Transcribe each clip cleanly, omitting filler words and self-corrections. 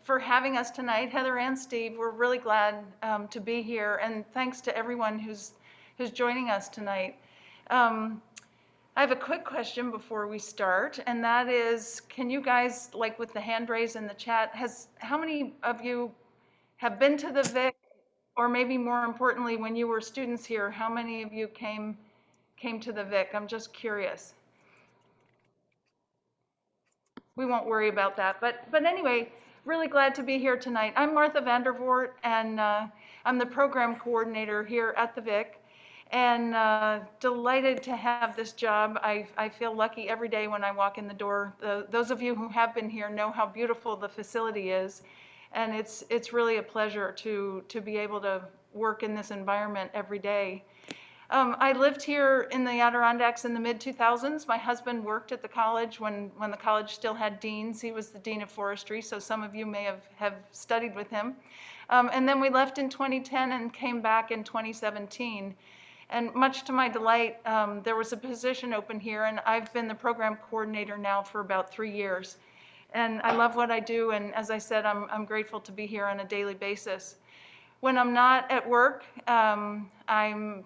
for having us tonight, Heather and Steve. We're really glad to be here, and thanks to everyone who's joining us tonight. I have a quick question before we start, and that is, can you guys, like with the hand raise in the chat, how many of you have been to the Vic, or maybe more importantly, when you were students here, how many of you came to the Vic? I'm just curious. We won't worry about that. But anyway, really glad to be here tonight. I'm Martha Vandervoort, and I'm the program coordinator here at the Vic, and delighted to have this job. I feel lucky every day when I walk in the door. Those of you who have been here know how beautiful the facility is, and it's really a pleasure to be able to work in this environment every day. I lived here in the Adirondacks in the mid-2000s. My husband worked at the college when the college still had deans. He was the dean of forestry, so some of you may have studied with him. And then we left in 2010 and came back in 2017. And much to my delight, there was a position open here, and I've been the program coordinator now for about 3 years. And I love what I do, and as I said, I'm grateful to be here on a daily basis. When I'm not at work, I'm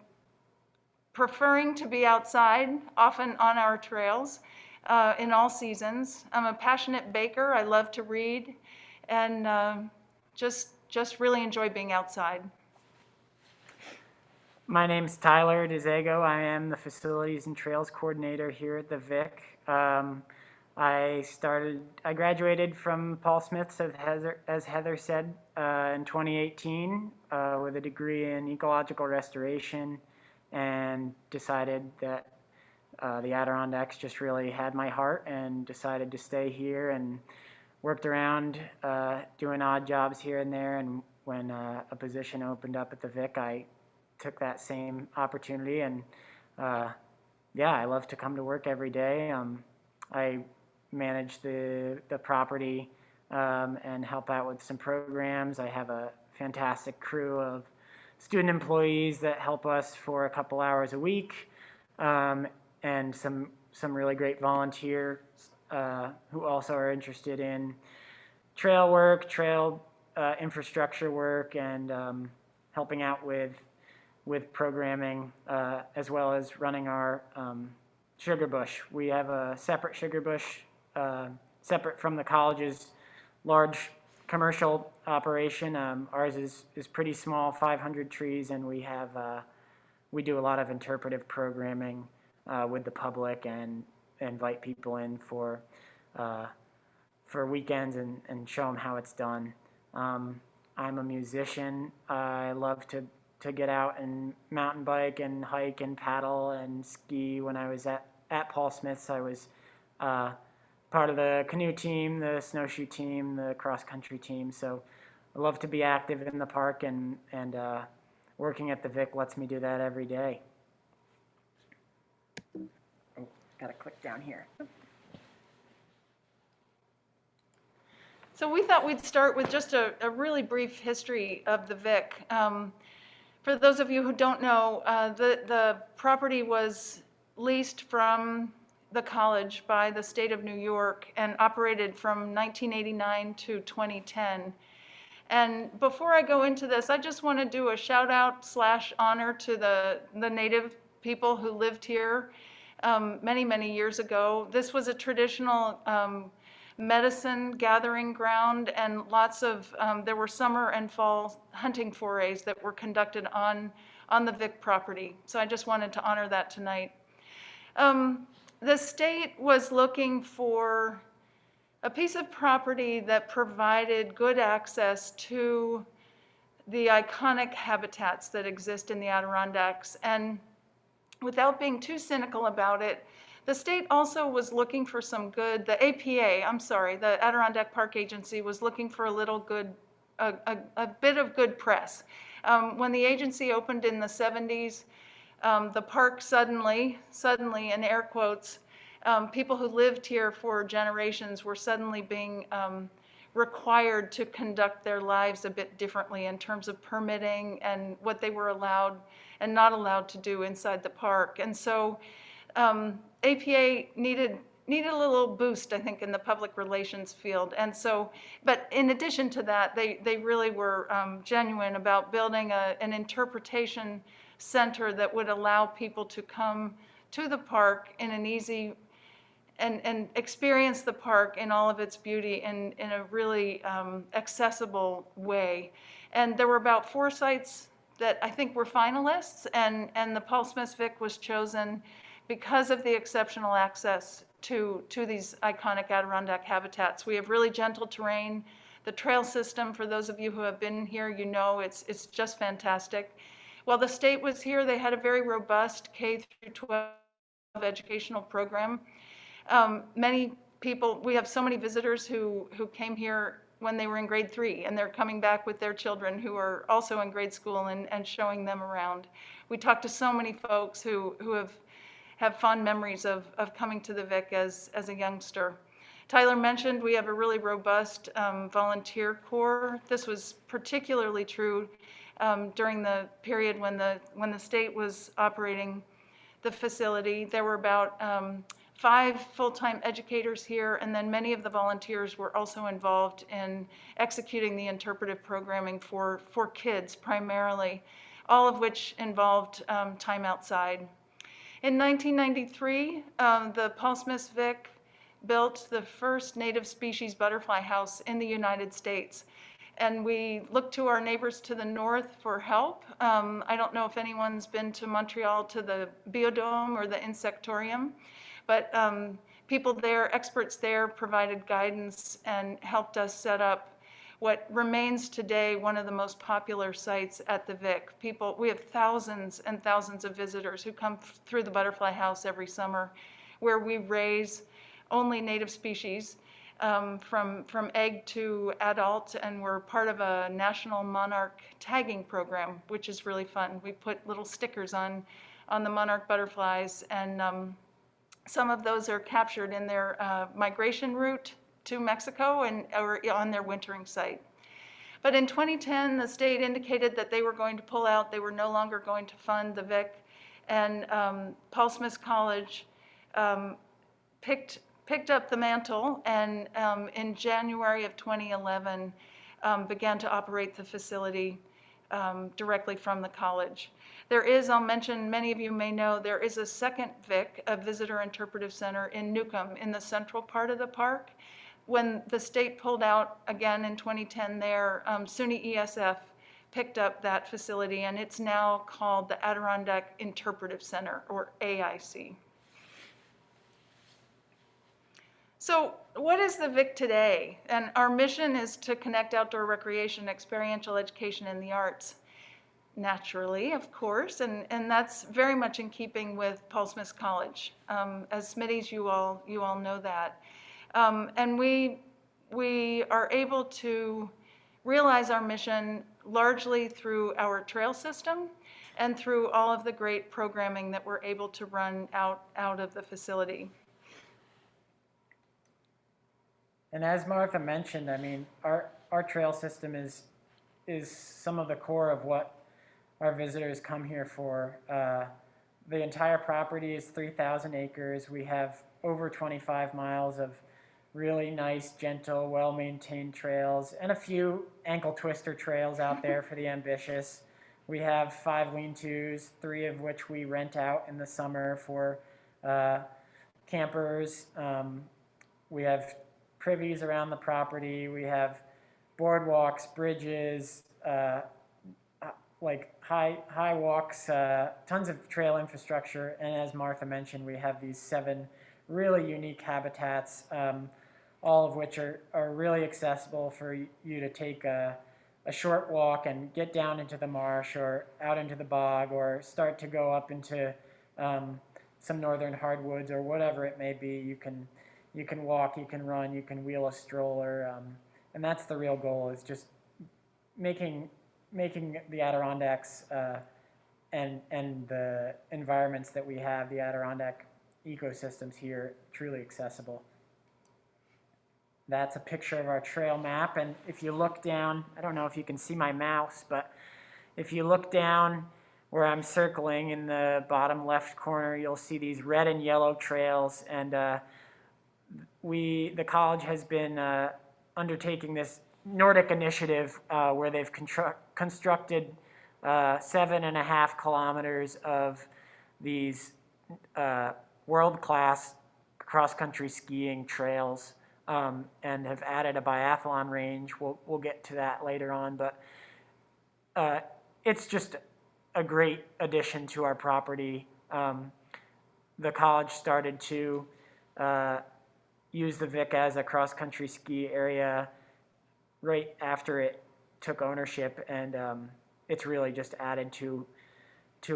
preferring to be outside, often on our trails, in all seasons. I'm a passionate baker. I love to read, and just really enjoy being outside. My name's Tyler Dezago. I am the Facilities and Trails Coordinator here at the Vic. I graduated from Paul Smith's, as Heather said, in 2018 with a degree in ecological restoration, and decided that the Adirondacks just really had my heart, and decided to stay here, and worked around doing odd jobs here and there. And when a position opened up at the Vic, I took that same opportunity, and yeah, I love to come to work every day. I manage the property and help out with some programs. I have a fantastic crew of student employees that help us for a couple hours a week, and some really great volunteers who also are interested in trail work, trail infrastructure work, and helping out with programming, as well as running our sugar bush. We have a separate sugar bush, separate from the college's large commercial operation. Ours is pretty small, 500 trees, and we do a lot of interpretive programming with the public, and invite people in for weekends and show them how it's done. I'm a musician. I love to get out and mountain bike and hike and paddle and ski. When I was at Paul Smith's, I was part of the canoe team, the snowshoe team, the cross-country team. So I love to be active in the park, and working at the Vic lets me do that every day. Oh, gotta click down here. So we thought we'd start with just a really brief history of the Vic. For those of you who don't know, the property was leased from the college by the state of New York and operated from 1989 to 2010. And before I go into this, I just want to do a shout out / honor to the native people who lived here many years ago. This was a traditional medicine gathering ground, and lots of, there were summer and fall hunting forays that were conducted on the Vic property. So I just wanted to honor that tonight. The state was looking for a piece of property that provided good access to the iconic habitats that exist in the Adirondacks. And without being too cynical about it, the state also was looking for some good, the Adirondack Park Agency was looking for a bit of good press. When the agency opened in the 70s, the park suddenly, in air quotes, people who lived here for generations were suddenly being required to conduct their lives a bit differently in terms of permitting and what they were allowed and not allowed to do inside the park. And so APA needed needed a little boost, I think, in the public relations field. And so, but in addition to that, they really were genuine about building an interpretation center that would allow people to come to the park in an easy and experience the park in all of its beauty in a really accessible way. And there were about 4 sites that I think were finalists, and the Paul Smith Vic was chosen because of the exceptional access to these iconic Adirondack habitats. We have really gentle terrain. The trail system, for those of you who have been here, you know it's just fantastic. While the state was here, they had a very robust K through 12 educational program. Many people, we have so many visitors who came here when they were in grade 3, and they're coming back with their children who are also in grade school and showing them around. We talked to so many folks who have fond memories of coming to the Vic as a youngster. Tyler mentioned we have a really robust volunteer corps. This was particularly true during the period when the state was operating the facility. There were about 5 full-time educators here, and then many of the volunteers were also involved in executing the interpretive programming for kids primarily, all of which involved time outside. In 1993, the Paul Smith Vic built the first native species butterfly house in the United States. And we looked to our neighbors to the north for help. I don't know if anyone's been to Montreal to the Biodome or the Insectorium, but people there, experts there, provided guidance and helped us set up what remains today one of the most popular sites at the Vic. We have thousands and thousands of visitors who come through the butterfly house every summer, where we raise only native species from egg to adult, and we're part of a national monarch tagging program, which is really fun. We put little stickers on the monarch butterflies, and some of those are captured in their migration route to Mexico or on their wintering site. But in 2010, the state indicated that they were going to pull out. They were no longer going to fund the Vic, and Paul Smith College picked up the mantle, and in January of 2011 began to operate the facility directly from the college. There is, I'll mention, many of you may know, there is a second Vic, a visitor interpretive center in Newcomb in the central part of the park. When the state pulled out again in 2010 there, SUNY ESF picked up that facility, and it's now called the Adirondack Interpretive Center, or AIC. So what is the Vic today? And our mission is to connect outdoor recreation, experiential education, and the arts. Naturally, of course, and that's very much in keeping with Paul Smith College. As Smitty's, you all know that. And we are able to realize our mission largely through our trail system and through all of the great programming that we're able to run out of the facility. And as Martha mentioned, I mean, our trail system is some of the core of what our visitors come here for. The entire property is 3,000 acres. We have over 25 miles of really nice, gentle, well-maintained trails, and a few ankle twister trails out there for the ambitious. We have 5 lean-tos, 3 of which we rent out in the summer for campers. We have privies around the property. We have boardwalks, bridges, like high walks, tons of trail infrastructure. And as Martha mentioned, we have these 7 really unique habitats, all of which are really accessible for you to take a short walk and get down into the marsh or out into the bog, or start to go up into some northern hardwoods or whatever it may be. You can walk, you can run, you can wheel a stroller, and that's the real goal, is just making the Adirondacks and the environments that we have, the Adirondack ecosystems here, truly accessible. That's a picture of our trail map, and if you look down, I don't know if you can see my mouse, but if you look down where I'm circling in the bottom left corner, you'll see these red and yellow trails, and the college has been undertaking this Nordic Initiative where they've constructed 7.5 kilometers of these world-class cross-country skiing trails, and have added a biathlon range. We'll get to that later on, but it's just a great addition to our property. The college started to use the Vic as a cross-country ski area right after it took ownership, and it's really just added to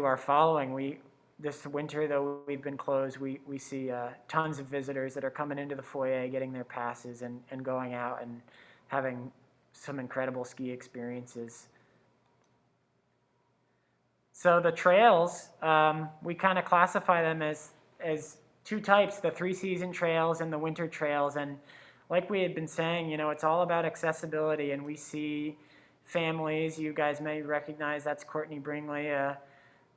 our following. This winter, though we've been closed, we see tons of visitors that are coming into the foyer, getting their passes, and going out and having some incredible ski experiences. So the trails, we kind of classify them as two types, the 3-season trails and the winter trails. And like we had been saying, it's all about accessibility, and we see families. You guys may recognize that's Courtney Bringley,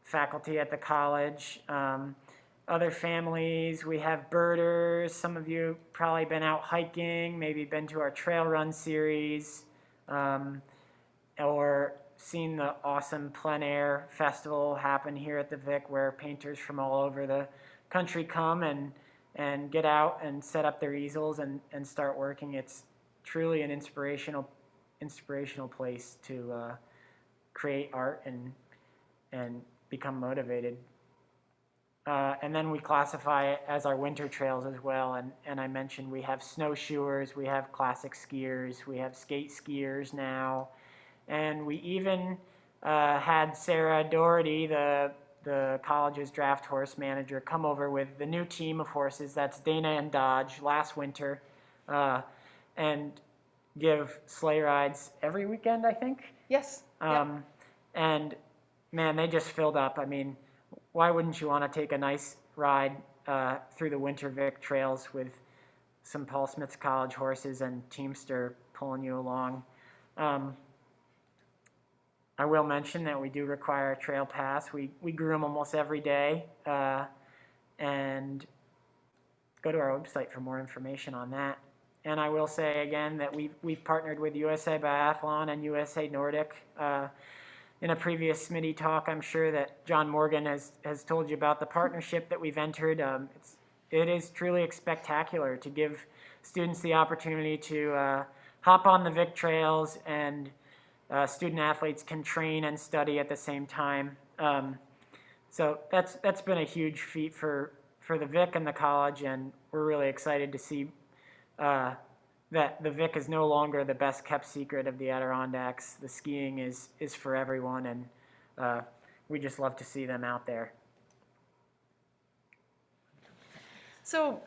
faculty at the college. Other families, we have birders. Some of you probably been out hiking, maybe been to our trail run series, or seen the awesome plein air festival happen here at the Vic, where painters from all over the country come and get out and set up their easels and start working. It's truly an inspirational place to create art and become motivated. And then we classify it as our winter trails as well. And I mentioned we have snowshoers, we have classic skiers, we have skate skiers now. And we even had Sarah Doherty, the college's draft horse manager, come over with the new team of horses, that's Dana and Dodge, last winter, and give sleigh rides every weekend, I think. Yes. Yep. And man, they just filled up. I mean, why wouldn't you want to take a nice ride through the winter Vic trails with some Paul Smith's College horses and Teamster pulling you along? I will mention that we do require a trail pass. We groom almost every day, and go to our website for more information on that. And I will say again that we've partnered with USA Biathlon and USA Nordic. In a previous Smitty talk, I'm sure that John Morgan has told you about the partnership that we've entered. It is truly spectacular to give students the opportunity to hop on the Vic trails, and student athletes can train and study at the same time. So that's been a huge feat for the Vic and the college, and we're really excited to see that the Vic is no longer the best kept secret of the Adirondacks. The skiing is for everyone, and we just love to see them out there. So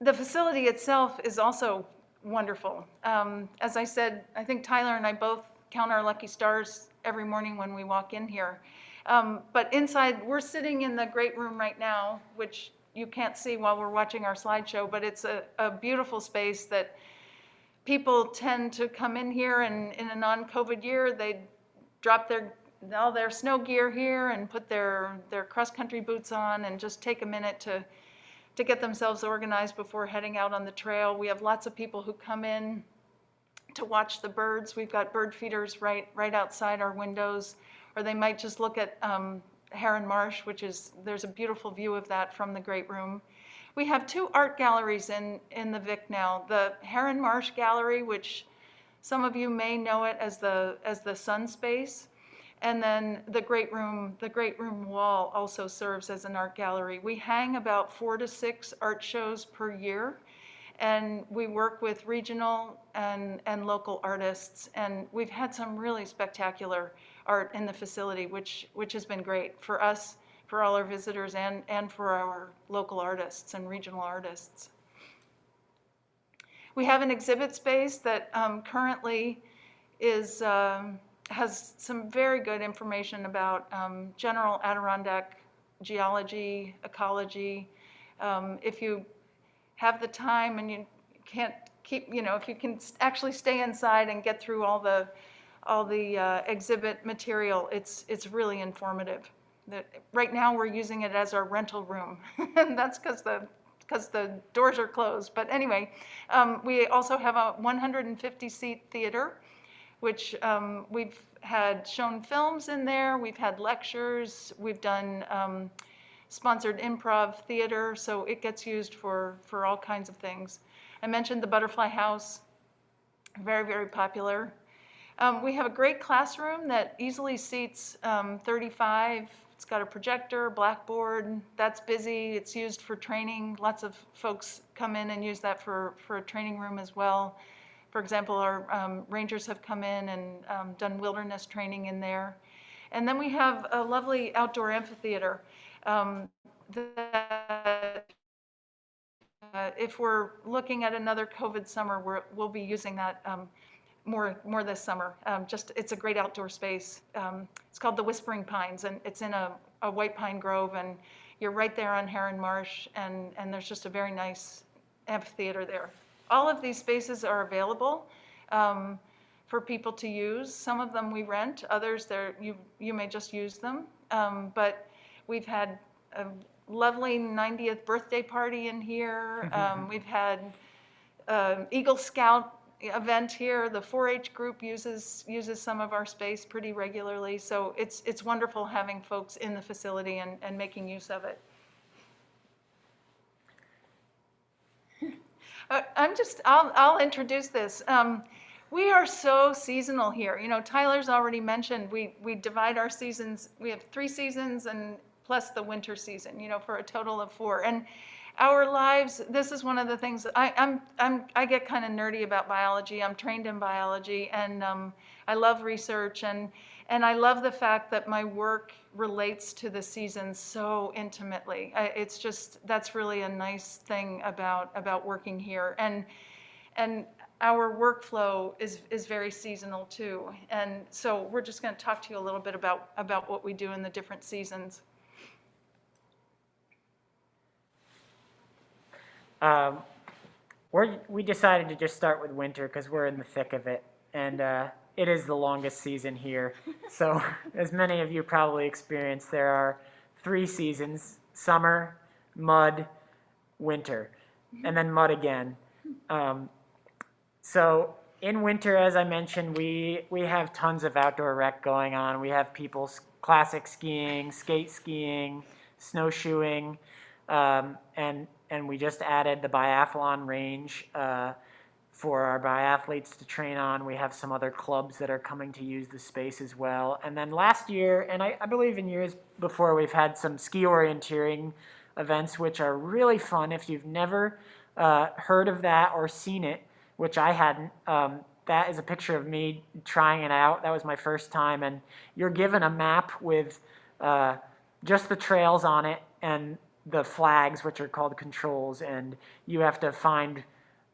the facility itself is also wonderful. As I said, I think Tyler and I both count our lucky stars every morning when we walk in here. But inside, we're sitting in the great room right now, which you can't see while we're watching our slideshow, but it's a beautiful space that people tend to come in here, and in a non-COVID year, they drop all their snow gear here and put their cross-country boots on and just take a minute to get themselves organized before heading out on the trail. We have lots of people who come in to watch the birds. We've got bird feeders right outside our windows, or they might just look at Heron Marsh, there's a beautiful view of that from the great room. We have 2 art galleries in the Vic now. The Heron Marsh Gallery, which some of you may know it as the Sun Space, and then the great room wall also serves as an art gallery. We hang about 4 to 6 art shows per year, and we work with regional and local artists, and we've had some really spectacular art in the facility, which has been great for us, for all our visitors, and for our local artists and regional artists. We have an exhibit space that currently has some very good information about general Adirondack geology, ecology. If you have the time and you can't keep, if you can actually stay inside and get through all the exhibit material, it's really informative. Right now we're using it as our rental room, and that's because the because the doors are closed. But anyway, we also have a 150-seat theater, which we've had shown films in there. We've had lectures. We've done sponsored improv theater, so it gets used for all kinds of things. I mentioned the Butterfly House, very, very popular. We have a great classroom that easily seats 35. It's got a projector, blackboard, that's busy. It's used for training. Lots of folks come in and use that for a training room as well. For example, our rangers have come in and done wilderness training in there. And then we have a lovely outdoor amphitheater that if we're looking at another COVID summer, we'll be using that more this summer. It's a great outdoor space. It's called the Whispering Pines, and it's in a white pine grove, and you're right there on Heron Marsh, and there's just a very nice amphitheater there. All of these spaces are available for people to use. Some of them we rent, others you may just use them. But we've had a lovely 90th birthday party in here. We've had Eagle Scout event here. The 4-H group uses some of our space pretty regularly. So it's wonderful having folks in the facility and making use of it. I'll introduce this. We are so seasonal here. You know, Tyler's already mentioned we divide our seasons. We have 3 seasons and plus the winter season, you know, for a total of 4. And our lives, this is one of the things I get kind of nerdy about biology. I'm trained in biology, and I love research, and I love the fact that my work relates to the seasons so intimately. That's really a nice thing about working here, and our workflow is very seasonal too. And so we're just going to talk to you a little bit about what we do in the different seasons. We decided to just start with winter because we're in the thick of it, and it is the longest season here. So as many of you probably experienced, there are 3 seasons: summer, mud, winter, and then mud again. So in winter, as I mentioned, we have tons of outdoor rec going on. We have people classic skiing, skate skiing, snowshoeing, and we just added the biathlon range for our biathletes to train on. We have some other clubs that are coming to use the space as well. And then last year, and I believe in years before, we've had some ski orienteering events, which are really fun. If you've never heard of that or seen it, which I hadn't, that is a picture of me trying it out. That was my first time. And you're given a map with just the trails on it and the flags, which are called controls, and you have to find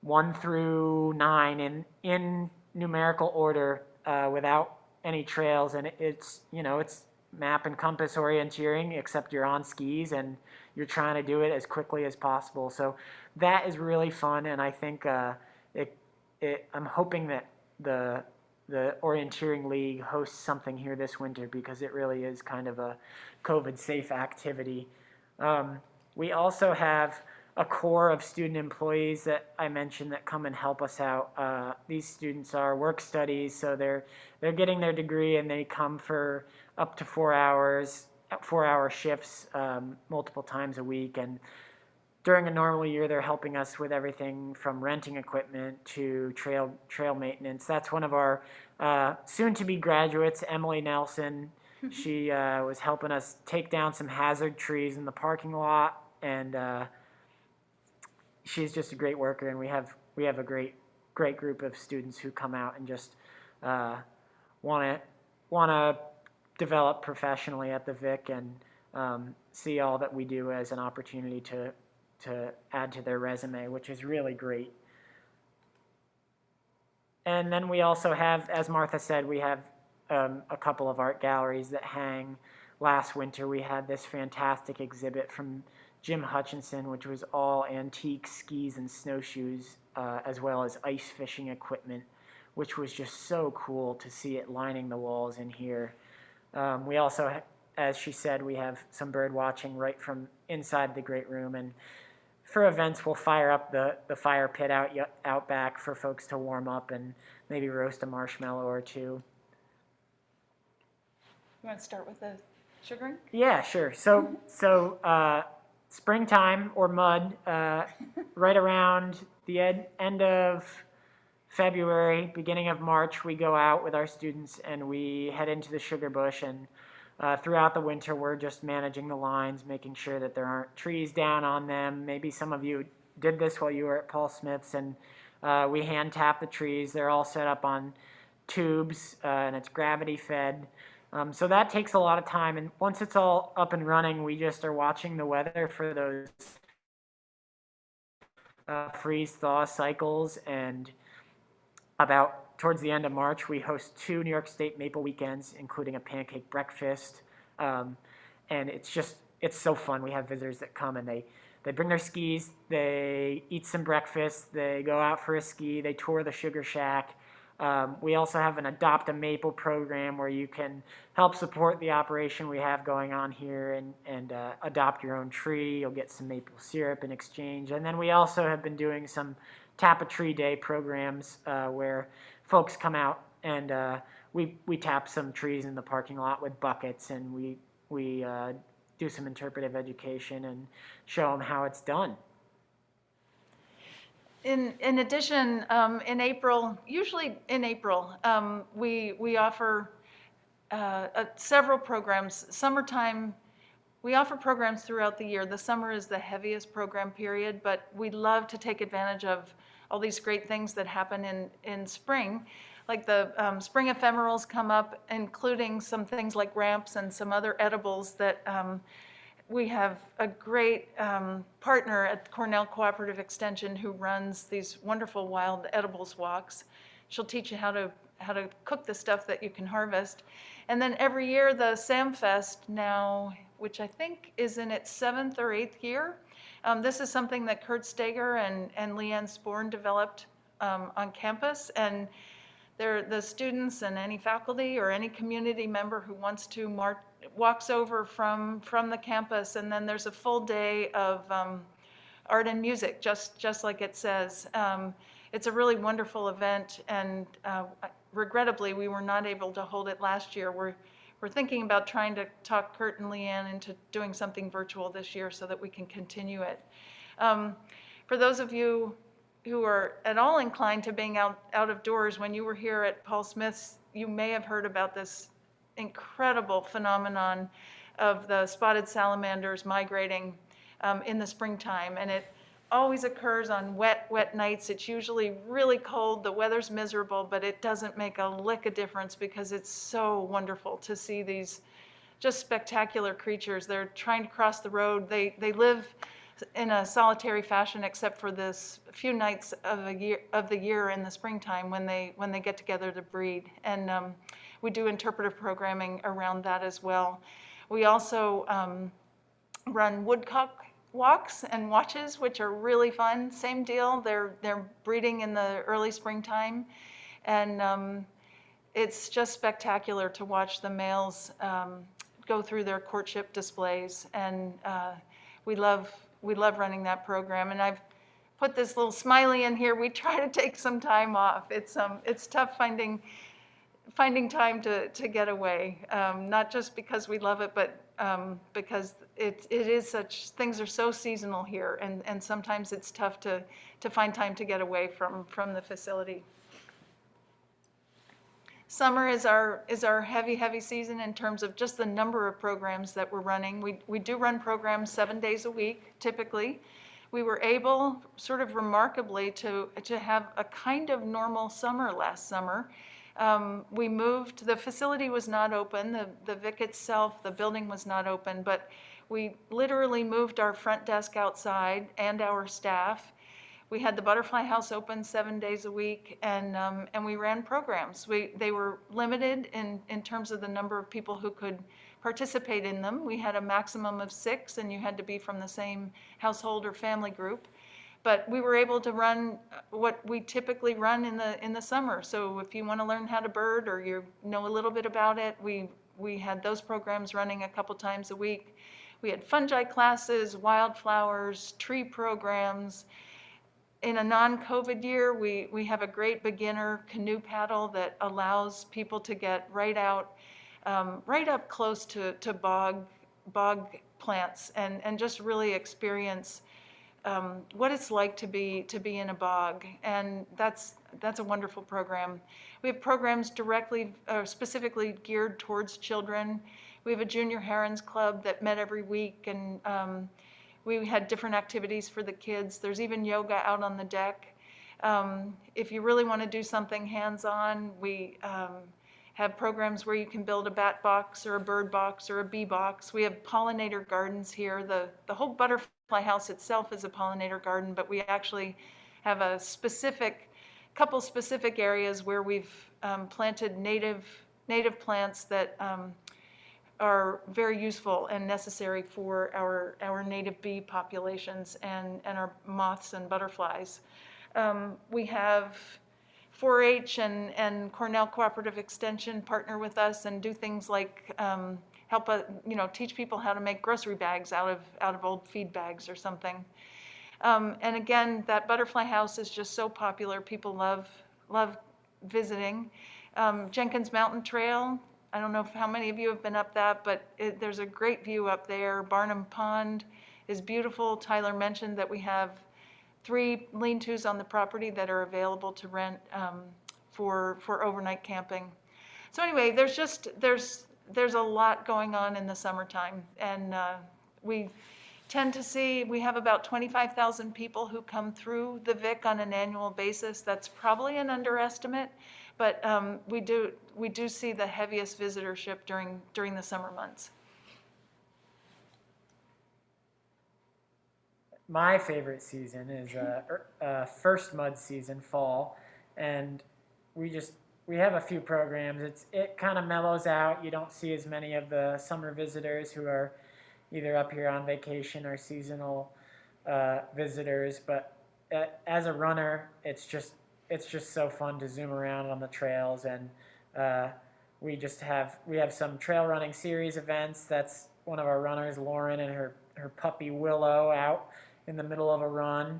1 through 9 in numerical order without any trails. And it's map and compass orienteering, except you're on skis and you're trying to do it as quickly as possible. So that is really fun, and I think I'm hoping that the Orienteering League hosts something here this winter, because it really is kind of a COVID-safe activity. We also have a core of student employees that I mentioned that come and help us out. These students are work studies, so they're getting their degree, and they come for up to 4 hours, 4-hour shifts multiple times a week. And during a normal year, they're helping us with everything from renting equipment to trail maintenance. That's one of our soon-to-be graduates, Emily Nelson. She was helping us take down some hazard trees in the parking lot, and she's just a great worker. And we have a great group of students who come out and just want to develop professionally at the Vic, and see all that we do as an opportunity to add to their resume, which is really great. And then we also have, as Martha said, we have a couple of art galleries that hang. Last winter we had this fantastic exhibit from Jim Hutchinson, which was all antique skis and snowshoes, as well as ice fishing equipment, which was just so cool to see it lining the walls in here. We also, as she said, we have some bird watching right from inside the great room, and for events, we'll fire up the fire pit out back for folks to warm up and maybe roast a marshmallow or two. You want to start with the sugaring? Yeah, sure. So springtime or mud, right around the end of February, beginning of March, we go out with our students and we head into the sugar bush. And throughout the winter, we're just managing the lines, making sure that there aren't trees down on them. Maybe some of you did this while you were at Paul Smith's, and we hand tap the trees. They're all set up on tubes, and it's gravity fed. So that takes a lot of time. And once it's all up and running, we just are watching the weather for those freeze-thaw cycles. And about towards the end of March, we host 2 New York State Maple Weekends, including a pancake breakfast. And it's so fun. We have visitors that come and they bring their skis, they eat some breakfast, they go out for a ski, they tour the sugar shack. We also have an Adopt a Maple program where you can help support the operation we have going on here and adopt your own tree. You'll get some maple syrup in exchange. And then we also have been doing some Tap a Tree Day programs where folks come out and we tap some trees in the parking lot with buckets, and we do some interpretive education and show them how it's done. In addition, in April, usually in April, we offer several programs. Summertime, we offer programs throughout the year. The summer is the heaviest program period, but we love to take advantage of all these great things that happen in spring. Like the spring ephemerals come up, including some things like ramps and some other edibles that we have a great partner at Cornell Cooperative Extension who runs these wonderful wild edibles walks. She'll teach you how to cook the stuff that you can harvest. And then every year the Sam Fest now, which I think is in its 7th or 8th year, this is something that Kurt Steger and Leanne Sporn developed on campus. And the students and any faculty or any community member who wants to walks over from the campus, and then there's a full day of art and music, just like it says. It's a really wonderful event, and regrettably, we were not able to hold it last year. We're thinking about trying to talk Kurt and Leanne into doing something virtual this year so that we can continue it. For those of you who are at all inclined to being out of doors, when you were here at Paul Smith's, you may have heard about this incredible phenomenon of the spotted salamanders migrating in the springtime. And it always occurs on wet nights. It's usually really cold, the weather's miserable, but it doesn't make a lick of difference because it's so wonderful to see these just spectacular creatures. They're trying to cross the road. They live in a solitary fashion, except for this few nights of the year in the springtime when they get together to breed. And we do interpretive programming around that as well. We also run woodcock walks and watches, which are really fun. Same deal. They're breeding in the early springtime, and it's just spectacular to watch the males go through their courtship displays. And we love running that program. And I've put this little smiley in here. We try to take some time off. It's tough finding time to get away, not just because we love it, but because it is such, things are so seasonal here, and sometimes it's tough to find time to get away from the facility. Summer is our heavy season in terms of just the number of programs that we're running. We do run programs 7 days a week, typically. We were able, sort of remarkably, to have a kind of normal summer last summer. We moved, the facility was not open, the VIC itself, the building was not open, but we literally moved our front desk outside and our staff. We had the Butterfly House open 7 days a week, and we ran programs. They were limited in terms of the number of people who could participate in them. We had a maximum of 6, and you had to be from the same household or family group. But we were able to run what we typically run in the summer. So if you want to learn how to bird or you know a little bit about it, we had those programs running a couple times a week. We had fungi classes, wildflowers, tree programs. In a non-COVID year, we have a great beginner canoe paddle that allows people to get right out, right up close to bog plants and just really experience what it's like to be in a bog, and that's a wonderful program. We have programs directly, specifically geared towards children. We have a junior herons club that met every week, and we had different activities for the kids. There's even yoga out on the deck. If you really want to do something hands-on, we have programs where you can build a bat box or a bird box or a bee box. We have pollinator gardens here. The whole butterfly house itself is a pollinator garden, but we actually have a couple specific areas where we've planted native plants that are very useful and necessary for our native bee populations and our moths and butterflies. We have 4-H and Cornell Cooperative Extension partner with us and do things like help teach people how to make grocery bags out of old feed bags or something. And again, that butterfly house is just so popular. People love visiting. Jenkins Mountain Trail, I don't know how many of you have been up that, but there's a great view up there. Barnum Pond is beautiful. Tyler mentioned that we have 3 lean-tos on the property that are available to rent for overnight camping. So anyway, there's a lot going on in the summertime, and we tend to see we have about 25,000 people who come through the Vic on an annual basis. That's probably an underestimate, but we do see the heaviest visitorship during the summer months. My favorite season is first mud season, fall, and we have a few programs. It kind of mellows out. You don't see as many of the summer visitors who are either up here on vacation or seasonal visitors. But as a runner, it's just so fun to zoom around on the trails, and we have some trail running series events. That's one of our runners, Lauren, and her puppy Willow out in the middle of a run.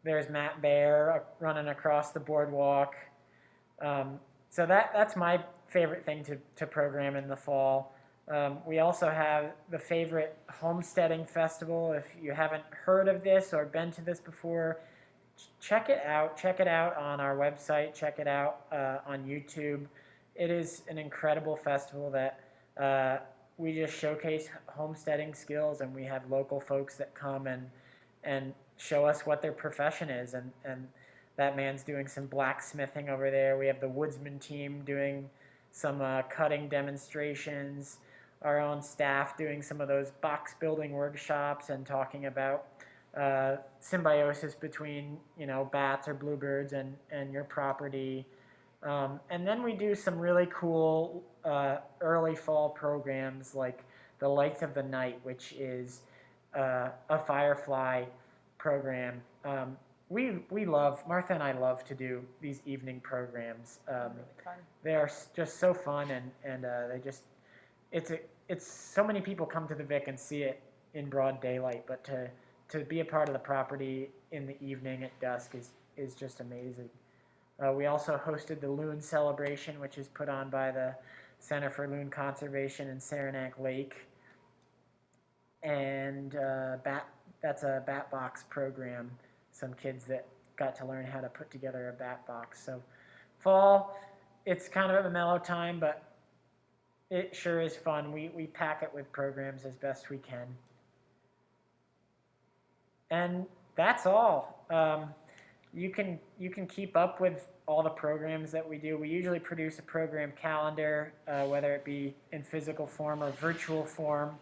There's Matt Bear running across the boardwalk. So that's my favorite thing to program in the fall. We also have the favorite homesteading festival. If you haven't heard of this or been to this before, check it out. Check it out on our website. Check it out on YouTube. It is an incredible festival that we just showcase homesteading skills, and we have local folks that come and show us what their profession is. And that man's doing some blacksmithing over there. We have the woodsman team doing some cutting demonstrations. Our own staff doing some of those box building workshops and talking about symbiosis between bats or bluebirds and your property. And then we do some really cool early fall programs like the Lights of the Night, which is a firefly program. Martha and I love to do these evening programs. Really fun. They are just so fun, and it's so many people come to the Vic and see it in broad daylight, but to be a part of the property in the evening at dusk is just amazing. We also hosted the Loon Celebration, which is put on by the Center for Loon Conservation in Saranac Lake. And that's a bat box program. Some kids that got to learn how to put together a bat box. So fall, it's kind of a mellow time, but it sure is fun. We pack it with programs as best we can. And that's all. You can keep up with all the programs that we do. We usually produce a program calendar, whether it be in physical form or virtual form.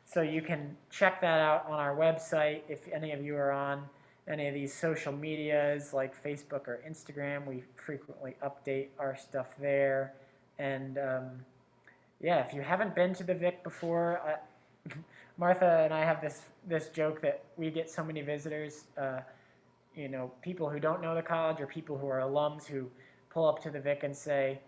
So you can check that out on our website. If any of you are on any of these social medias like Facebook or Instagram, we frequently update our stuff there. And yeah, if you haven't been to the Vic before, Martha and I have this joke that we get so many visitors, people who don't know the college or people who are alums who pull up to the Vic and say,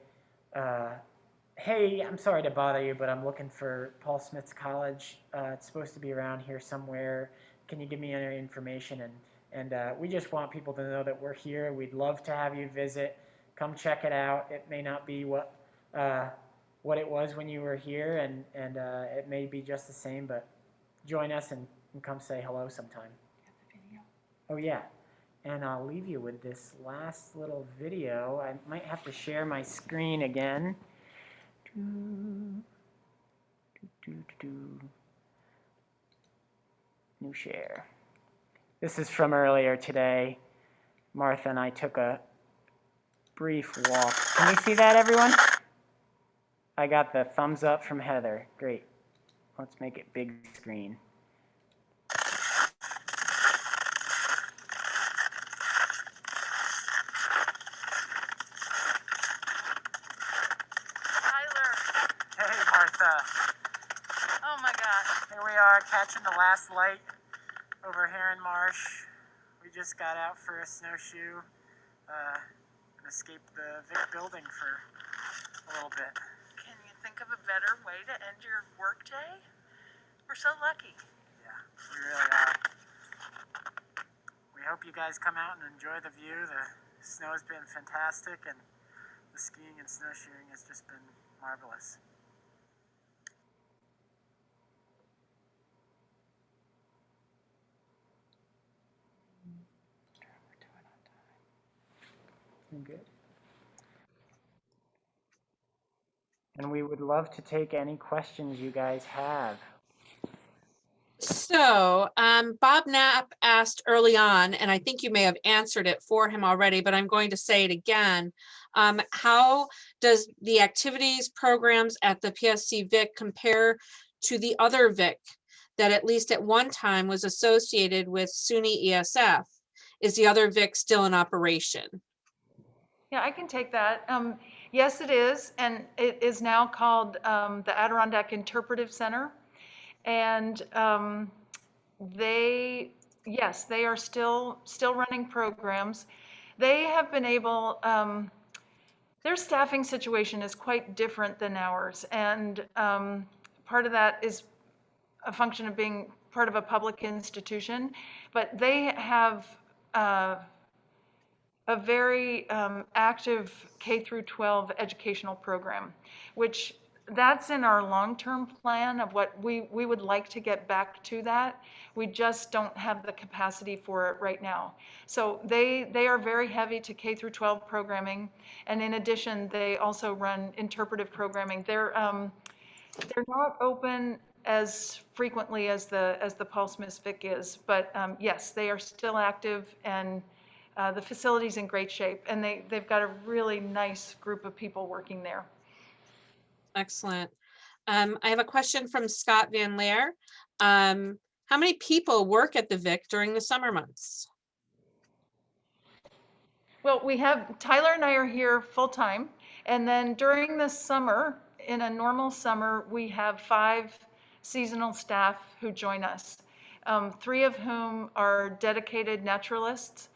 Hey, I'm sorry to bother you, but I'm looking for Paul Smith's college. It's supposed to be around here somewhere. Can you give me any information? And we just want people to know that we're here. We'd love to have you visit. Come check it out. It may not be what it was when you were here, and it may be just the same, but join us and come say hello sometime. Oh, yeah. And I'll leave you with this last little video. I might have to share my screen again. New share. This is from earlier today. Martha and I took a brief walk. Can you see that, everyone? I got the thumbs up from Heather. Great. Let's make it big screen. Hey, Martha. Oh my gosh. Here we are catching the last light over Heron Marsh. We just got out for a snowshoe and escaped the Vic building for a little bit. Can you think of a better way to end your workday? We're so lucky. Yeah, we really are. We hope you guys come out and enjoy the view. The snow has been fantastic, and the skiing and snowshoeing has just been marvelous. Good. And we would love to take any questions you guys have. So Bob Knapp asked early on, and I think you may have answered it for him already, but I'm going to say it again. How does the activities programs at the PSC Vic compare to the other Vic that at least at one time was associated with SUNY ESF? Is the other Vic still in operation? Yeah, I can take that. Yes, it is, and it is now called the Adirondack Interpretive Center. And yes, they are still running programs. They have been able, their staffing situation is quite different than ours, and part of that is a function of being part of a public institution, but they have a very active K through 12 educational program, which that's in our long-term plan of what we would like to get back to that. We just don't have the capacity for it right now. So they are very heavy to K through 12 programming, and in addition, they also run interpretive programming. They're not open as frequently as the Paul Smith Vic is, but yes, they are still active, and the facility's in great shape, and they've got a really nice group of people working there. Excellent. I have a question from Scott Van Leer. How many people work at the Vic during the summer months? Well, we have, Tyler and I are here full-time, and then during the summer, in a normal summer, we have 5 seasonal staff who join us, 3 of whom are dedicated naturalists,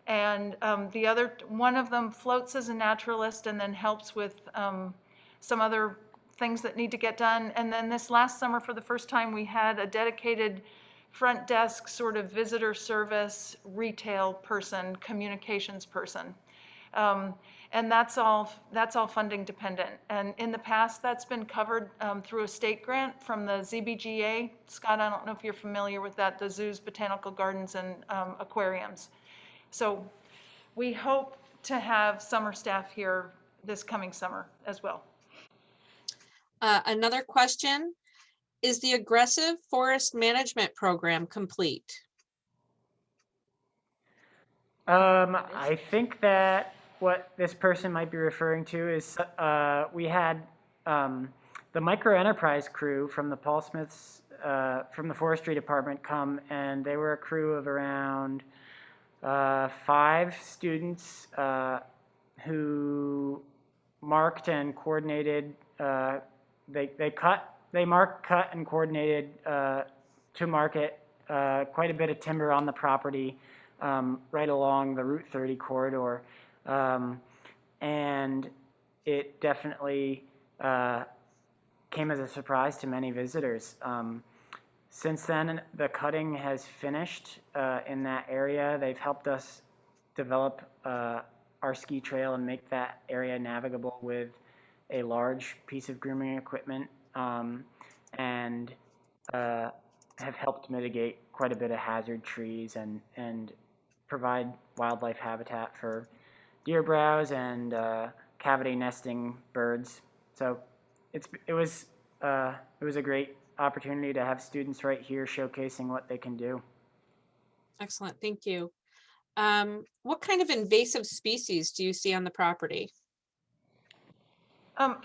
and the other, one of them floats as a naturalist and then helps with some other things that need to get done. And then this last summer, for the first time, we had a dedicated front desk sort of visitor service, retail person, communications person. And that's all funding dependent. And in the past, that's been covered through a state grant from the ZBGA. Scott, I don't know if you're familiar with that, the zoos, botanical gardens, and aquariums. So we hope to have summer staff here this coming summer as well. Another question, is the aggressive forest management program complete? I think that what this person might be referring to is we had the microenterprise crew from the Paul Smith's, from the forestry department come, and they were a crew of around 5 students who marked and coordinated, they marked, cut, and coordinated to market quite a bit of timber on the property right along the Route 30 corridor. And it definitely came as a surprise to many visitors. Since then, the cutting has finished in that area. They've helped us develop our ski trail and make that area navigable with a large piece of grooming equipment, and have helped mitigate quite a bit of hazard trees and provide wildlife habitat for deer browse and cavity nesting birds. So it was a great opportunity to have students right here showcasing what they can do. Excellent, thank you. What kind of invasive species do you see on the property?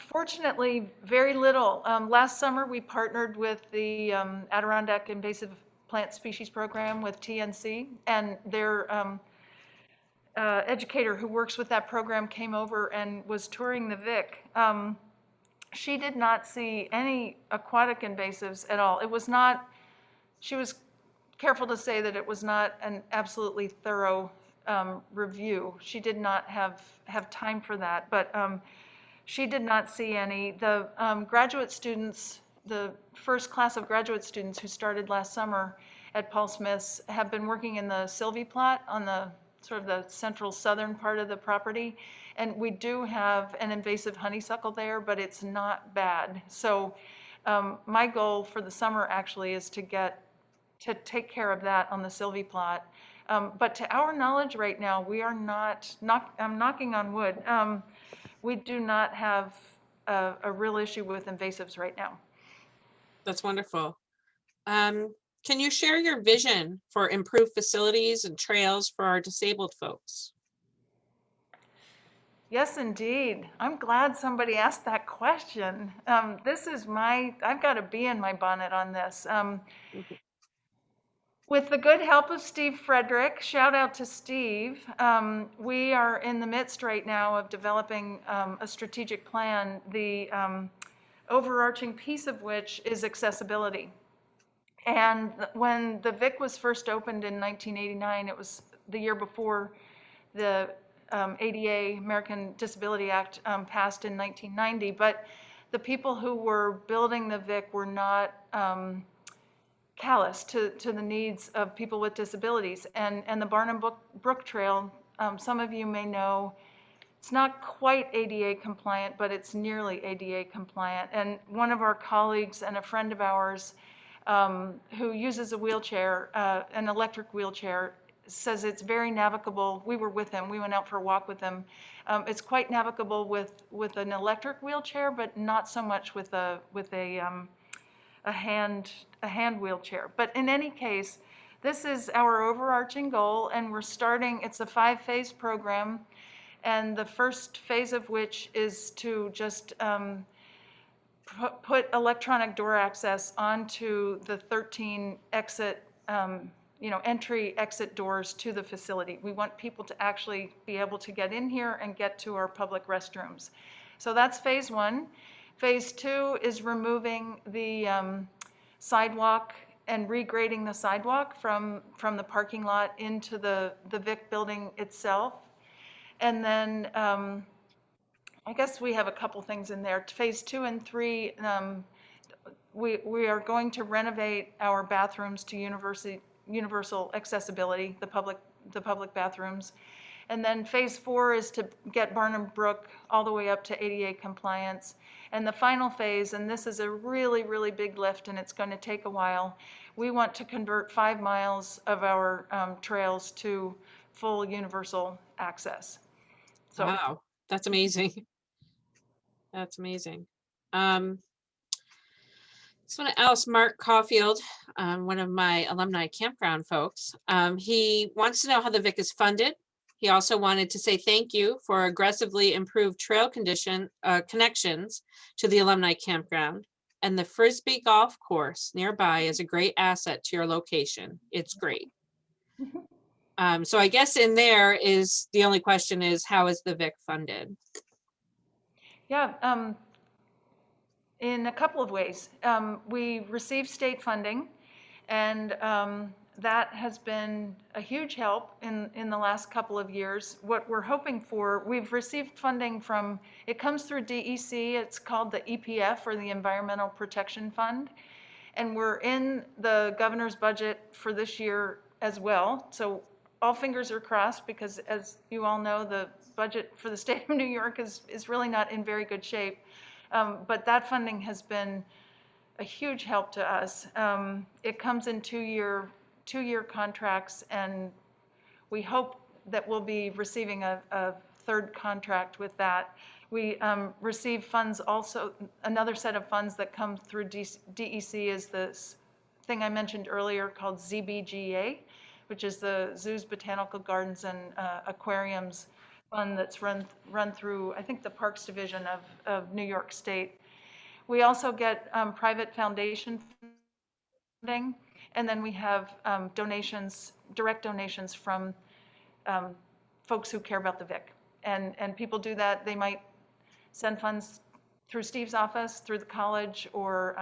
Fortunately, very little. Last summer, we partnered with the Adirondack Invasive Plant Species Program with TNC, and their educator who works with that program came over and was touring the Vic. She did not see any aquatic invasives at all. It was not, she was careful to say that it was not an absolutely thorough review. She did not have time for that, but she did not see any. The graduate students, the first class of graduate students who started last summer at Paul Smith's have been working in the Sylvie plot on the sort of the central southern part of the property. And we do have an invasive honeysuckle there, but it's not bad. So my goal for the summer actually is to take care of that on the Sylvie plot. But to our knowledge right now, we are I'm knocking on wood, we do not have a real issue with invasives right now. That's wonderful. Can you share your vision for improved facilities and trails for our disabled folks? Yes, indeed. I'm glad somebody asked that question. I've got a bee in my bonnet on this. With the good help of Steve Frederick, shout out to Steve, we are in the midst right now of developing a strategic plan, the overarching piece of which is accessibility. And when the Vic was first opened in 1989, it was the year before the ADA, American Disability Act, passed in 1990. But the people who were building the Vic were not callous to the needs of people with disabilities. And the Barnum Brook Trail, some of you may know, it's not quite ADA compliant, but it's nearly ADA compliant. And one of our colleagues and a friend of ours who uses a wheelchair, an electric wheelchair, says it's very navigable. We were with him. We went out for a walk with him. It's quite navigable with an electric wheelchair, but not so much with a hand wheelchair. But in any case, this is our overarching goal, and we're starting. It's a 5-phase program, and the first phase of which is to just put electronic door access onto the 13 exit, entry exit doors to the facility. We want people to actually be able to get in here and get to our public restrooms. So that's phase 1. Phase 2 is removing the sidewalk and regrading the sidewalk from the parking lot into the Vic building itself. And then I guess we have a couple things in there. Phase 2 and 3, we are going to renovate our bathrooms to universal accessibility, the public bathrooms. And then phase 4 is to get Barnum Brook all the way up to ADA compliance. And the final phase, and this is a really, really big lift and it's going to take a while, we want to convert 5 miles of our trails to full universal access. So, wow, that's amazing. That's amazing. So I want to ask Mark Caulfield, one of my alumni campground folks. He wants to know how the Vic is funded. He also wanted to say thank you for aggressively improved trail connections to the alumni campground. And the Frisbee golf course nearby is a great asset to your location. It's great. So I guess in there is, the only question is, how is the Vic funded? yeah, in a couple of ways. We receive state funding, and that has been a huge help in the last couple of years. What we're hoping for, we've received funding from, it comes through DEC, it's called the EPF, or the Environmental Protection Fund. And we're in the governor's budget for this year as well. So all fingers are crossed, because as you all know, the budget for the state of New York is really not in very good shape. But that funding has been a huge help to us. It comes in two-year contracts, and we hope that we'll be receiving a third contract with that. We receive funds also, another set of funds that come through DEC is this thing I mentioned earlier called ZBGA, which is the Zoos, Botanical Gardens, and Aquariums fund that's run through, I think, the Parks Division of New York State. We also get private foundation funding, and then we have donations, direct donations from folks who care about the Vic. And people do that. They might send funds through Steve's office, through the college, or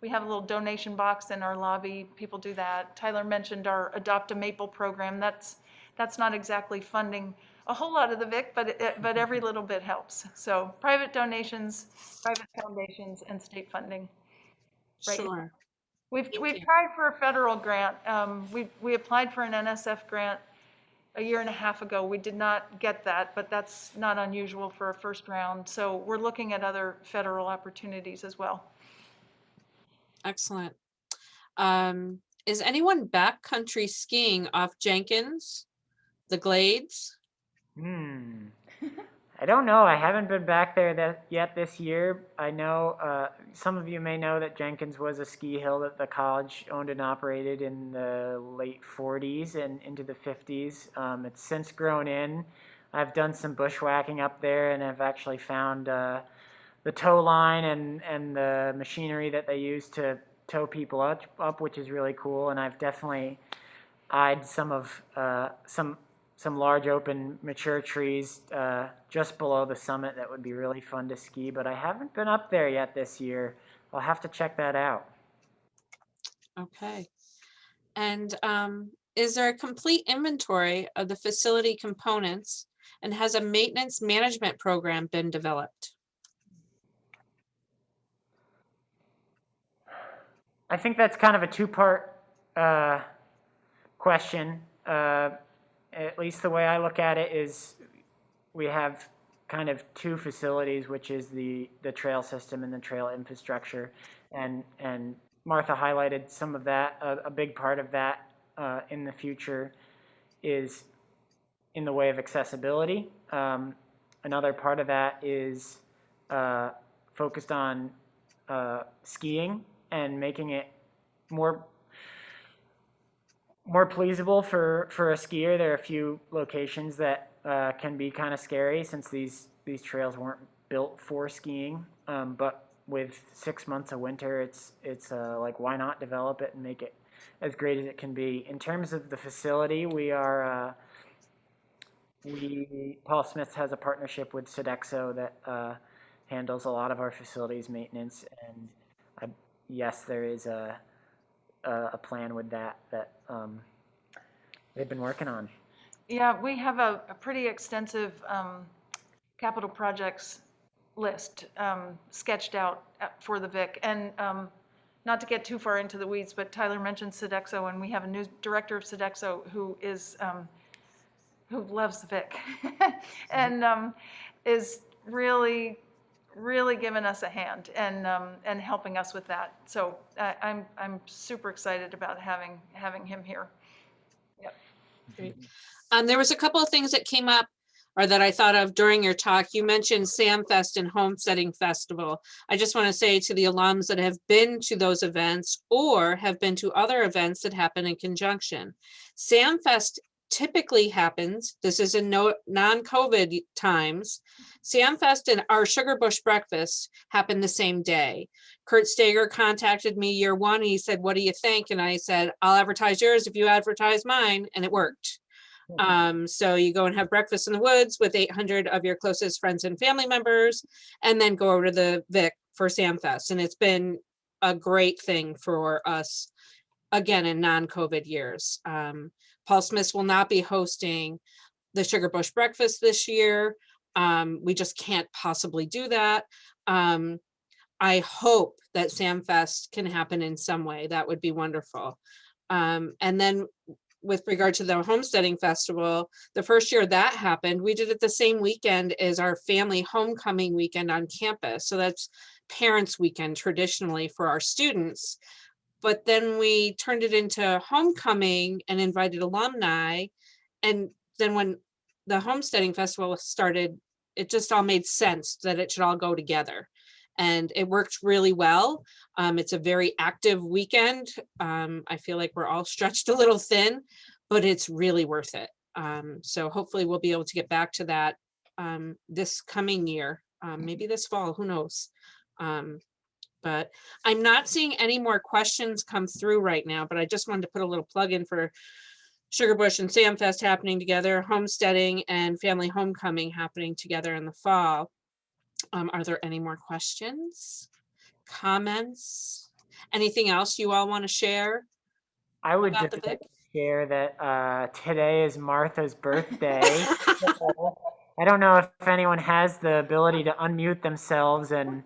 we have a little donation box in our lobby. People do that. Tyler mentioned our Adopt a Maple program. That's not exactly funding a whole lot of the Vic, but every little bit helps. So private donations, private foundations, and state funding. Right. Sure. We've you. tried for a federal grant. We applied for an NSF grant a year and a half ago. We did not get that, but that's not unusual for a first round. So we're looking at other federal opportunities as well. Excellent. Is anyone backcountry skiing off Jenkins, the Glades? I don't know. I haven't been back there yet this year. I know some of you may know that Jenkins was a ski hill that the college owned and operated in the late 40s and into the 50s. It's since grown in. I've done some bushwhacking up there, and I've actually found the tow line and the machinery that they use to tow people up, which is really cool. And I've definitely eyed some of some large open mature trees just below the summit that would be really fun to ski, but I haven't been up there yet this year. I'll have to check that out. Okay. And is there a complete inventory of the facility components, and has a maintenance management program been developed? I think that's kind of a two-part question. At least the way I look at it is we have kind of two facilities, which is the trail system and the trail infrastructure. And Martha highlighted some of that. A big part of that in the future is in the way of accessibility. Another part of that is focused on skiing and making it more pleasable for a skier. There are a few locations that can be kind of scary since these trails weren't built for skiing. But with 6 months of winter, it's like, why not develop it and make it as great as it can be? In terms of the facility, Paul Smith has a partnership with Sodexo that handles a lot of our facilities maintenance, and yes, there is a plan with that they've been working on. Yeah, we have a pretty extensive capital projects list sketched out for the Vic. And not to get too far into the weeds, but Tyler mentioned Sodexo, and we have a new director of Sodexo who loves the Vic and is really giving us a hand and helping us with that. So I'm super excited about having him here. Yep. Great. There was a couple of things that came up, or that I thought of during your talk. You mentioned SamFest and Homesteading Festival. I just want to say to the alums that have been to those events or have been to other events that happen in conjunction. SamFest typically happens, this is in non-COVID times, SamFest and our Sugar Bush breakfast happened the same day. Kurt Steger contacted me year one. He said, what do you think? And I said, I'll advertise yours if you advertise mine. And it worked. So you go and have breakfast in the woods with 800 of your closest friends and family members, and then go over to the Vic for SamFest. And it's been a great thing for us again, in non-COVID years. Paul Smiths will not be hosting the Sugar Bush Breakfast this year. We just can't possibly do that. I hope that Samfest can happen in some way. That would be wonderful. And then with regard to the homesteading festival, the first year that happened, we did it the same weekend as our family homecoming weekend on campus. So that's parents' weekend traditionally for our students. But then we turned it into homecoming and invited alumni. And then when the homesteading festival started, it just all made sense that it should all go together. And it worked really well. It's a very active weekend. I feel like we're all stretched a little thin, but it's really worth it. So hopefully we'll be able to get back to that this coming year, maybe this fall, who knows? But I'm not seeing any more questions come through right now, but I just wanted to put a little plug in for Sugar Bush and Samfest happening together, homesteading and family homecoming happening together in the fall. Are there any more questions, comments, anything else you all want to share? I would About just the like Vic? to share that today is Martha's birthday. I don't know if anyone has the ability to unmute themselves and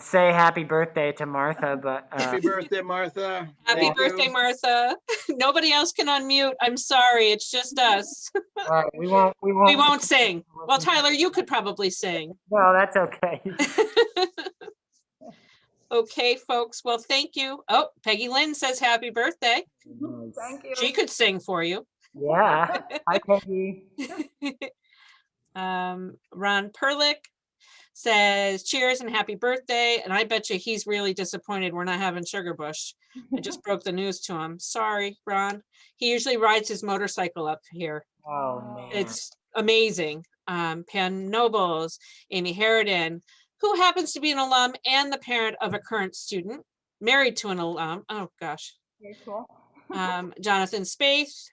say happy birthday to Martha, but Happy birthday, Martha. Happy Thank birthday, you. Martha. Nobody else can unmute. I'm sorry, it's just us. we won't. We won't sing. Well, Tyler, you could probably sing. No, that's okay. Okay, folks. Well, thank you. Oh, Peggy Lynn says happy birthday. Thank you. She could sing for you. Yeah. Hi, Peggy. Ron Perlick says cheers and happy birthday. And I bet you he's really disappointed we're not having Sugar Bush. I just broke the news to him. Sorry, Ron. He usually rides his motorcycle up here. Oh man. It's amazing. Pan Nobles, Amy Harridan, who happens to be an alum and the parent of a current student, married to an alum. Oh gosh. Very cool. Jonathan Spaeth,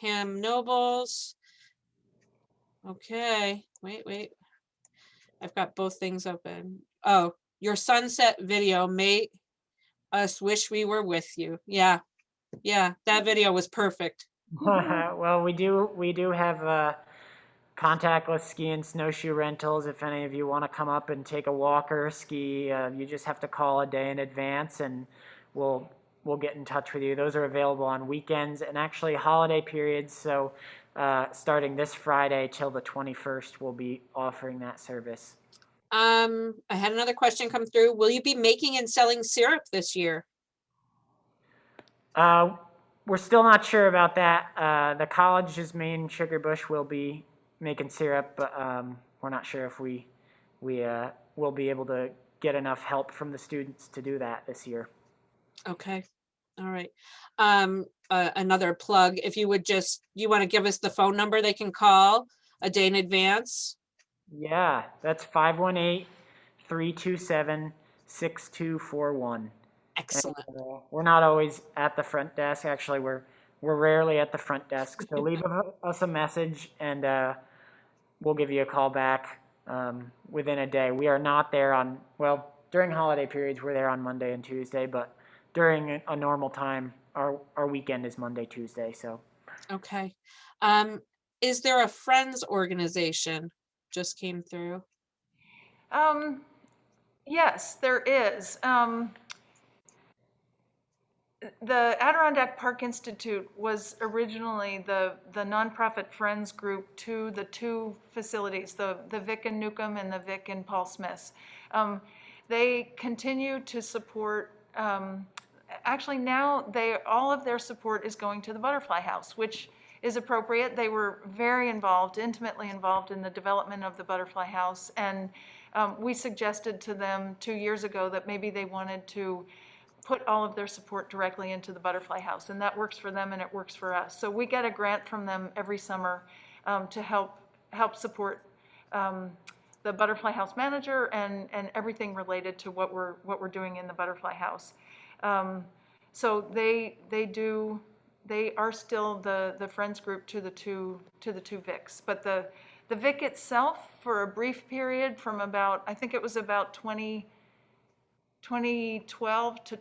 Pam Nobles. Okay, wait. I've got both things open. Oh, your sunset video made us wish we were with you. Yeah, that video was perfect. Well, we do have contactless ski and snowshoe rentals. If any of you want to come up and take a walk or a ski, you just have to call a day in advance, and we'll get in touch with you. Those are available on weekends and actually holiday periods. So starting this Friday till the 21st, we'll be offering that service. I had another question come through. Will you be making and selling syrup this year? We're still not sure about that. The college's main Sugar Bush will be making syrup, but we're not sure if we will be able to get enough help from the students to do that this year. Okay, all right. Another plug, if you would you want to give us the phone number they can call a day in advance? Yeah, that's 518-327-6241. Excellent. And, we're not always at the front desk. Actually, we're rarely at the front desk. So leave us a message, and we'll give you a call back within a day. We are not there during holiday periods, we're there on Monday and Tuesday, but during a normal time, our weekend is Monday, Tuesday. So. Okay. Is there a friends organization? Just came through. Yes, there is. The Adirondack Park Institute was originally the nonprofit friends group to the two facilities, the Vic in Newcomb and the Vic in Paul Smiths. They continue to support, actually now all of their support is going to the Butterfly House, which is appropriate. They were very involved, intimately involved in the development of the Butterfly House. And we suggested to them 2 years ago that maybe they wanted to put all of their support directly into the Butterfly House. And that works for them and it works for us. So we get a grant from them every summer to help support the Butterfly House manager and everything related to what we're doing in the Butterfly House. So they are still the friends group to the two Vics. But the Vic itself, for a brief period from about, I think it was about 2012 to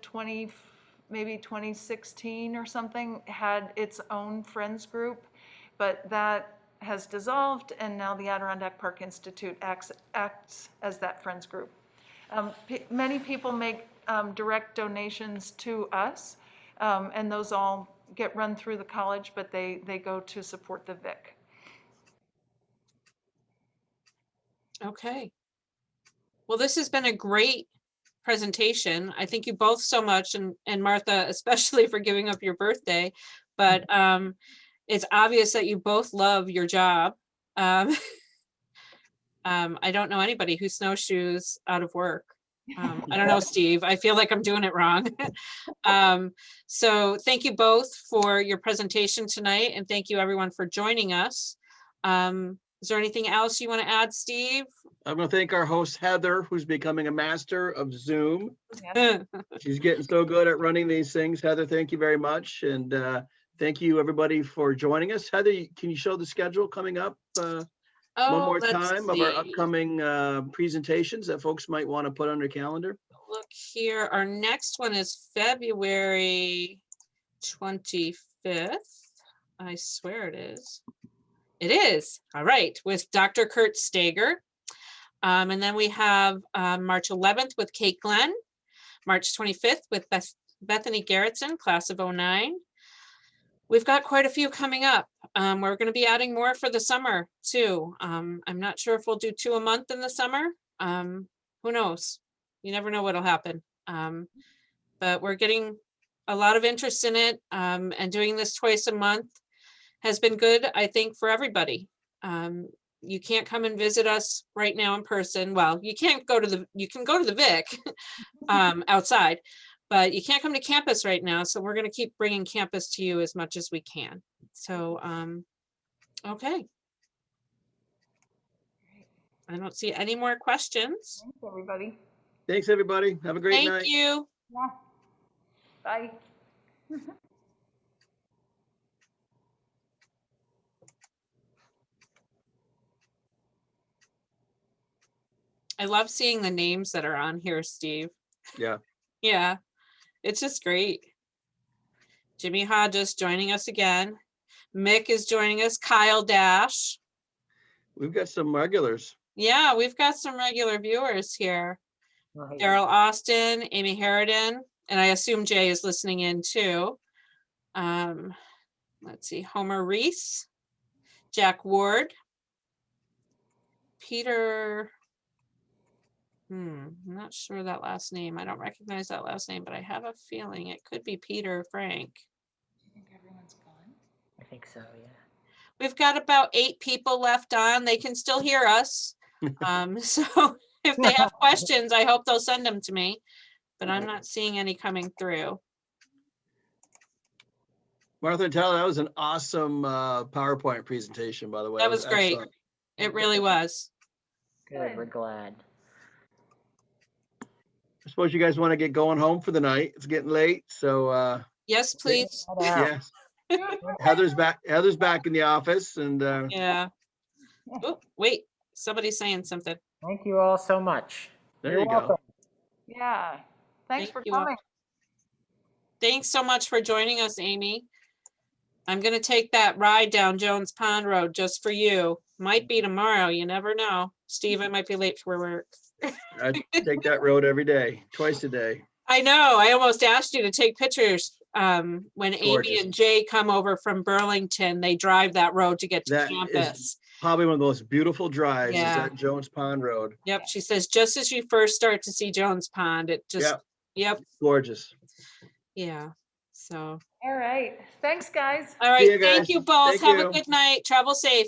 maybe 2016 or something, had its own friends group, but that has dissolved, and now the Adirondack Park Institute acts as that friends group. Many people make direct donations to us, and those all get run through the college, but they go to support the VIC. Okay. Well, this has been a great presentation. I thank you both so much, and Martha, especially for giving up your birthday. But it's obvious that you both love your job. I don't know anybody who snowshoes out of work. I don't know, Steve. I feel like I'm doing it wrong. So thank you both for your presentation tonight, and thank you everyone for joining us. Is there anything else you want to add, Steve? I'm going to thank our host, Heather, who's becoming a master of Zoom. Yes. She's getting so good at running these things. Heather, thank you very much. And thank you, everybody, for joining us. Heather, can you show the schedule coming up one more time of our upcoming presentations that folks might want to put on their calendar? Look here, our next one is February 25th. I swear it is. It is. All right, with Dr. Kurt Stager. And then we have March 11th with Kate Glenn, March 25th with Bethany Garrettson, class of 09. We've got quite a few coming up. We're going to be adding more for the summer too. I'm not sure if we'll do 2 a month in the summer. Who knows? You never know what'll happen. But we're getting a lot of interest in it, and doing this twice a month has been good, I think, for everybody. You can't come and visit us right now in person. Well, you can go to the VIC outside, but you can't come to campus right now. So we're going to keep bringing campus to you as much as we can. So, okay. I don't see any more questions. Thanks, everybody. Thanks, everybody. Have a great night. Thank you. Yeah. Bye. I love seeing the names that are on here, Steve. Yeah. Yeah, it's just great. Jimmy Hodges joining us again. Mick is joining us. Kyle Dash. We've got some regulars. Yeah, we've got some regular viewers here. Right. Daryl Austin, Amy Harridan, and I assume Jay is listening in too. Let's see, Homer Reese, Jack Ward, Peter. I'm not sure that last name. I don't recognize that last name, but I have a feeling it could be Peter Frank. Do you think everyone's gone? I think so, yeah. We've got about 8 people left on. They can still hear us. So if they have questions, I hope they'll send them to me, but I'm not seeing any coming through. Martha and Tyler, that was an awesome PowerPoint presentation, by the way. That was great. excellent. It really was. Good, we're glad. I suppose you guys want to get going home for the night. It's getting late, so Yes, please. yes. Heather's back in the office, and Yeah. Oh, wait, somebody's saying something. Thank you all so much. there You're you go. welcome. Yeah. Thanks Thank for you all. coming. Thanks so much for joining us, Amy. I'm gonna take that ride down Jones Pond Road just for you. Might be tomorrow, you never know. Steve, I might be late for work. I take that road every day, twice a day. I know, I almost asked you to take pictures. When Amy Gorgeous. and Jay come over from Burlington, they drive that road to get to That is campus. Probably one of the most beautiful drives is Yeah. that Jones Pond Road. Yep, she says, just as you first start to see Jones Pond, it just, Yep. yep, Gorgeous. yeah, so. All right. Thanks, guys. All right, you, thank guys. you both. Thank Have you. a good night. Travel safe.